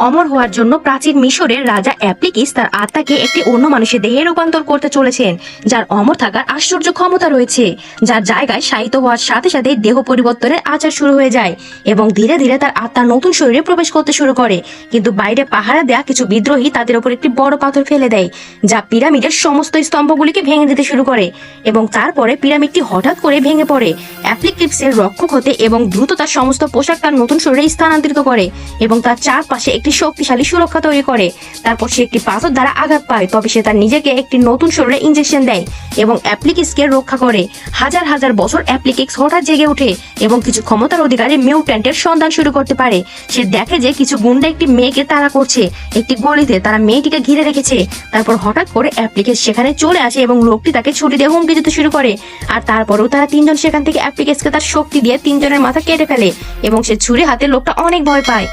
অমর হওয়ার জন্য প্রাচীন মিশরের রাজা অ্যাপ্লিকিস তার আত্মাকে একটি অন্য মানুষের দেহে রূপান্তর করতে চলেছেন, যার অমর থাকার আশ্চর্য ক্ষমতা রয়েছে, যার জায়গায় শায়িত হওয়ার সাথে সাথে দেহ পরিবর্তনের আচার শুরু হয়ে যায় এবং ধীরে ধীরে তার আত্মা নতুন শরীরে প্রবেশ করতে শুরু করে। কিন্তু বাইরে পাহারা দেয়া কিছু বিদ্রোহী তাদের উপর একটি বড় পাথর ফেলে দেয়, যা পিরামিডের সমস্ত স্তম্ভগুলিকে ভেঙে দিতে শুরু করে এবং তারপরে পিরামিডটি হঠাৎ করে ভেঙে পড়ে। অ্যাপ্লিকিসের রক্ষক হতে এবং দ্রুত তার সমস্ত পোশাক তার নতুন শরীরে স্থানান্তরিত করে এবং তার চারপাশে একটি শক্তিশালী সুরক্ষা তৈরি করে। তারপর সে একটি পাথর দ্বারা আঘাত পায়, তবে সে তার নিজেকে একটি নতুন শরীরে ইনজেকশন দেয় এবং অ্যাপ্লিকিসকে রক্ষা করে। হাজার হাজার বছর অ্যাপ্লিকিস হঠাৎ জেগে ওঠে এবং কিছু ক্ষমতার অধিকারী মিউট্যান্টের সন্ধান শুরু করতে পারে। সে দেখে যে কিছু গুন্ডা একটি মেয়েকে তাড়া করছে, একটি গলিতে তারা মেয়েটিকে ঘিরে রেখেছে। তারপর হঠাৎ করে অ্যাপ্লিকিস সেখানে চলে আসে এবং লোকটি তাকে ছুরি দিয়ে হুমকি দিতে শুরু করে। আর তারপরেও তারা তিনজন সেখান থেকে অ্যাপ্লিকিসকে তার শক্তি দিয়ে তিনজনের মাথা কেটে ফেলে এবং সে ছুরি হাতে লোকটা অনেক ভয় পায়।